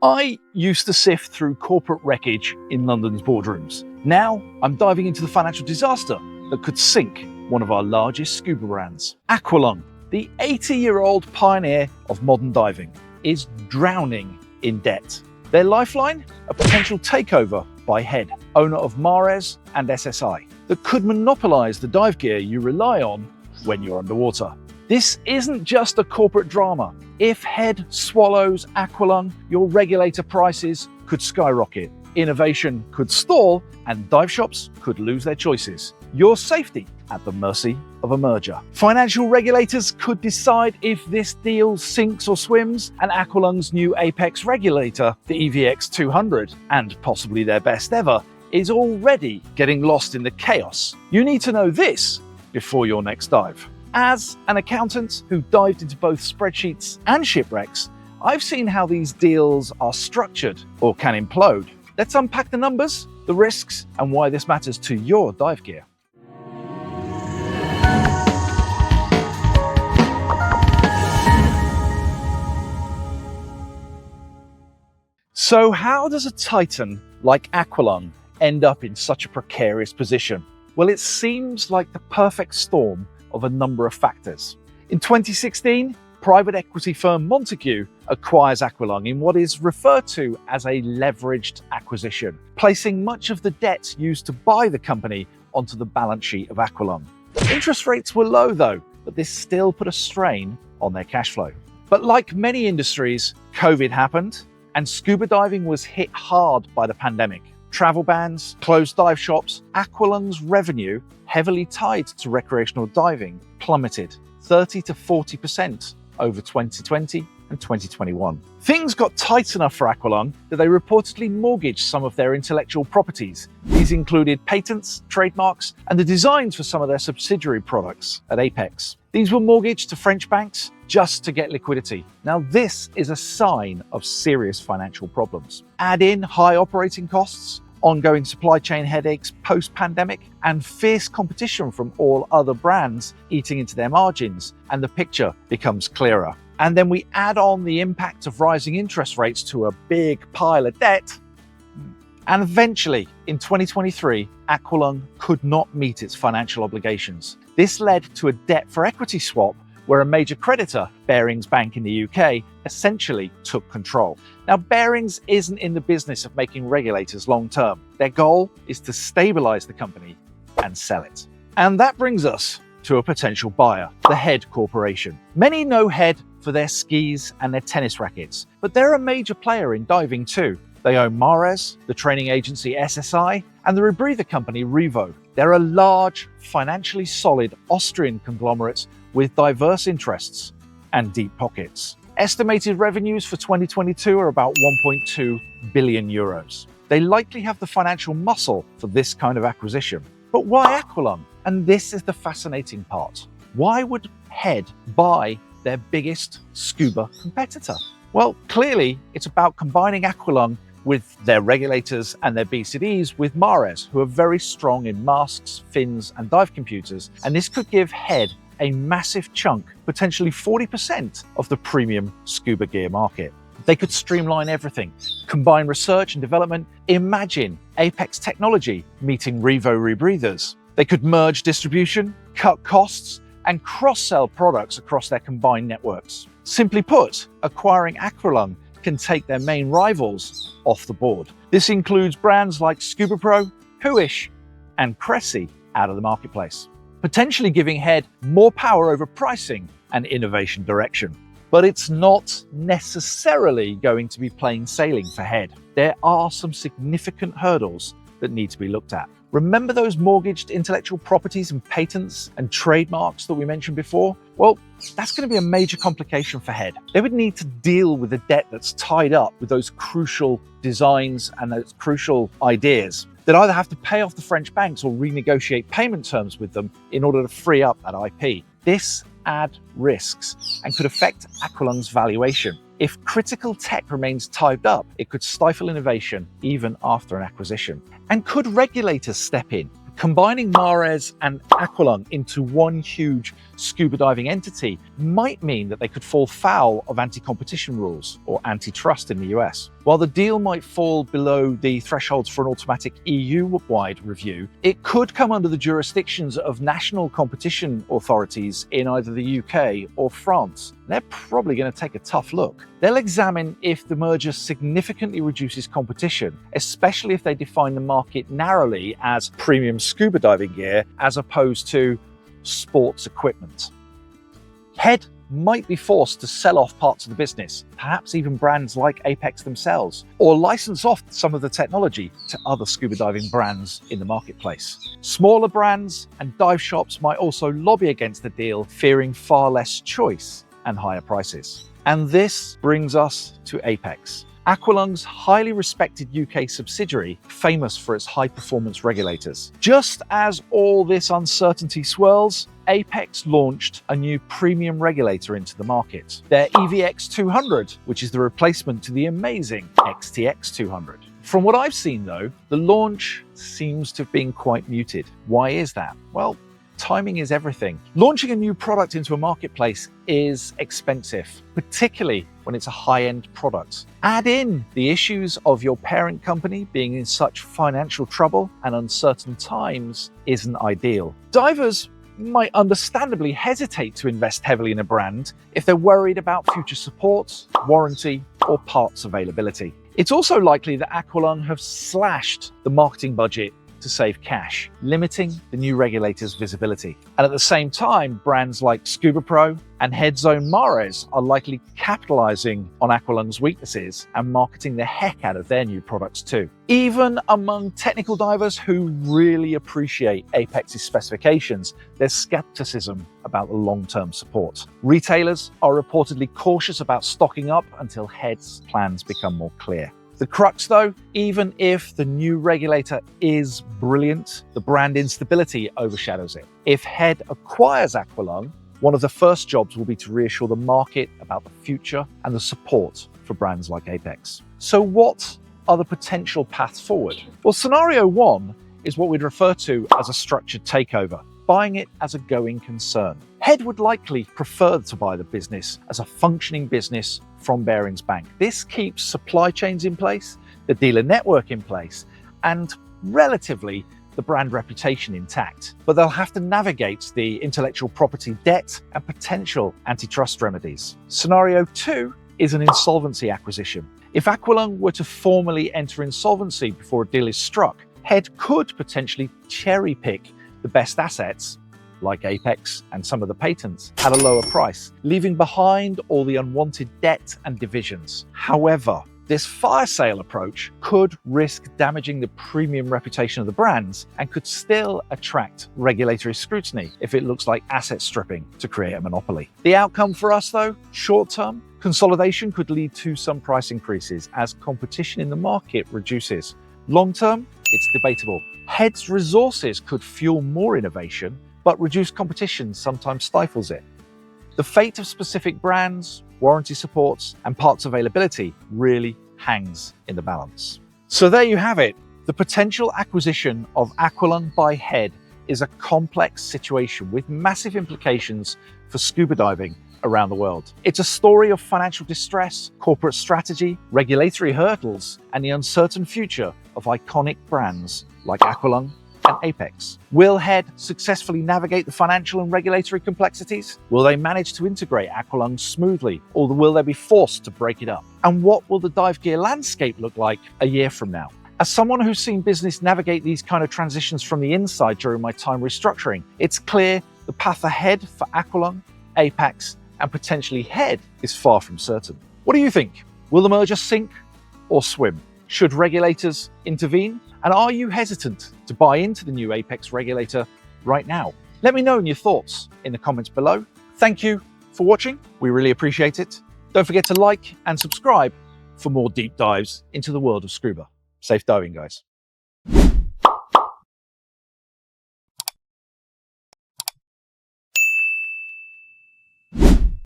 I used to sift through corporate wreckage in London's boardrooms. Now I'm diving into the financial disaster that could sink one of our largest scuba brands. Aqualung, the 80-year-old pioneer of modern diving, is drowning in debt. Their lifeline? A potential takeover by Head, owner of Mares and SSI, that could monopolize the dive gear you rely on when you're underwater. This isn't just a corporate drama. If Head swallows Aqualung, your regulator prices could skyrocket, innovation could stall, and dive shops could lose their choices. Your safety at the mercy of a merger. Financial regulators could decide if this deal sinks or swims, and Aqualung's new Apeks regulator, the EVX 200, and possibly their best ever, is already getting lost in the chaos. You need to know this before your next dive. As an accountant who dived into both spreadsheets and shipwrecks, I've seen how these deals are structured or can implode. Let's unpack the numbers, the risks, and why this matters to your dive gear. So how does a titan like Aqualung end up in such a precarious position? Well, it seems like the perfect storm of a number of factors. In 2016, private equity firm Montague acquires Aqualung in what is referred to as a leveraged acquisition, placing much of the debt used to buy the company onto the balance sheet of Aqualung. Interest rates were low though, but this still put a strain on their cash flow. But like many industries, COVID happened, and scuba diving was hit hard by the pandemic. Travel bans, closed dive shops, Aqualung's revenue, heavily tied to recreational diving, plummeted 30 to 40% over 2020 and 2021. Things got tight enough for Aqualung that they reportedly mortgaged some of their intellectual properties. These included patents, trademarks, and the designs for some of their subsidiary products at Apeks. These were mortgaged to French banks just to get liquidity. Now, this is a sign of serious financial problems. Add in high operating costs, ongoing supply chain headaches post-pandemic, and fierce competition from all other brands eating into their margins, and the picture becomes clearer. And then we add on the impact of rising interest rates to a big pile of debt. And eventually, in 2023, Aqualung could not meet its financial obligations. This led to a debt for equity swap where a major creditor, Barings Bank in the UK, essentially took control. Now, Barings isn't in the business of making regulators long-term. Their goal is to stabilize the company and sell it. And that brings us to a potential buyer, the Head Corporation. Many know Head for their skis and their tennis rackets, but they're a major player in diving too. They own Mares, the training agency SSI, and the rebreather company Revo. They're a large, financially solid Austrian conglomerate with diverse interests and deep pockets. Estimated revenues for 2022 are about 1.2 billion euros. They likely have the financial muscle for this kind of acquisition. But why Aqualung? And this is the fascinating part. Why would Head buy their biggest scuba competitor? Well, clearly it's about combining Aqualung with their regulators and their BCDs with Mares, who are very strong in masks, fins, and dive computers. And this could give Head a massive chunk, potentially 40% of the premium scuba gear market. They could streamline everything, combine research and development. Imagine Apeks technology meeting Revo rebreathers. They could merge distribution, cut costs, and cross-sell products across their combined networks. Simply put, acquiring Aqualung can take their main rivals off the board. This includes brands like Scuba Pro, Huish, and Cressy out of the marketplace, potentially giving Head more power over pricing and innovation direction. But it's not necessarily going to be plain sailing for Head. There are some significant hurdles that need to be looked at. Remember those mortgaged intellectual properties and patents and trademarks that we mentioned before? Well, that's going to be a major complication for Head. They would need to deal with the debt that's tied up with those crucial designs and those crucial ideas. They'd either have to pay off the French banks or renegotiate payment terms with them in order to free up that IP. This adds risks and could affect Aqualung's valuation. If critical tech remains tied up, it could stifle innovation even after an acquisition. And could regulators step in? Combining Mares and Aqualung into one huge scuba diving entity might mean that they could fall foul of anti-competition rules or antitrust in the US. While the deal might fall below the thresholds for an automatic EU-wide review, it could come under the jurisdictions of national competition authorities in either the UK or France. They're probably going to take a tough look. They'll examine if the merger significantly reduces competition, especially if they define the market narrowly as premium scuba diving gear as opposed to sports equipment. Head might be forced to sell off parts of the business, perhaps even brands like Apeks themselves, or license off some of the technology to other scuba diving brands in the marketplace. Smaller brands and dive shops might also lobby against the deal, fearing far less choice and higher prices. And this brings us to Apeks, Aqualung's highly respected UK subsidiary, famous for its high-performance regulators. Just as all this uncertainty swirls, Apeks launched a new premium regulator into the market, their EVX 200, which is the replacement to the amazing XTX 200. From what I've seen though, the launch seems to have been quite muted. Why is that? Well, timing is everything. Launching a new product into a marketplace is expensive, particularly when it's a high-end product. Add in the issues of your parent company being in such financial trouble and uncertain times isn't ideal. Divers might understandably hesitate to invest heavily in a brand if they're worried about future support, warranty, or parts availability. It's also likely that Aqualung have slashed the marketing budget to save cash, limiting the new regulator's visibility. And at the same time, brands like Scuba Pro and Headzone Mares are likely capitalizing on Aqualung's weaknesses and marketing the heck out of their new products too. Even among technical divers who really appreciate Apeks' specifications, there's skepticism about the long-term support. Retailers are reportedly cautious about stocking up until Head's plans become more clear. The crux though, even if the new regulator is brilliant, the brand instability overshadows it. If Head acquires Aqualung, one of the first jobs will be to reassure the market about the future and the support for brands like Apeks. So what are the potential paths forward? Well, scenario one is what we'd refer to as a structured takeover, buying it as a going concern. Head would likely prefer to buy the business as a functioning business from Barings Bank. This keeps supply chains in place, the dealer network in place, and relatively the brand reputation intact. But they'll have to navigate the intellectual property debt and potential antitrust remedies. Scenario two is an insolvency acquisition. If Aqualung were to formally enter insolvency before a deal is struck, Head could potentially cherry pick the best assets, like Apeks and some of the patents, at a lower price, leaving behind all the unwanted debt and divisions. However, this fire sale approach could risk damaging the premium reputation of the brands and could still attract regulatory scrutiny if it looks like asset stripping to create a monopoly. The outcome for us though, short term, consolidation could lead to some price increases as competition in the market reduces. Long term, it's debatable. Head's resources could fuel more innovation, but reduced competition sometimes stifles it. The fate of specific brands, warranty supports, and parts availability really hangs in the balance. So there you have it. The potential acquisition of Aqualung by Head is a complex situation with massive implications for scuba diving around the world. It's a story of financial distress, corporate strategy, regulatory hurdles, and the uncertain future of iconic brands like Aqualung and Apeks. Will Head successfully navigate the financial and regulatory complexities? Will they manage to integrate Aqualung smoothly, or will they be forced to break it up? And what will the dive gear landscape look like a year from now? As someone who's seen business navigate these kind of transitions from the inside during my time restructuring, it's clear the path ahead for Aqualung, Apeks, and potentially Head is far from certain. What do you think? Will the merger sink or swim? Should regulators intervene? And are you hesitant to buy into the new Apeks regulator right now? Let me know your thoughts in the comments below. Thank you for watching. We really appreciate it. Don't forget to like and subscribe for more deep dives into the world of scuba. Safe diving, guys.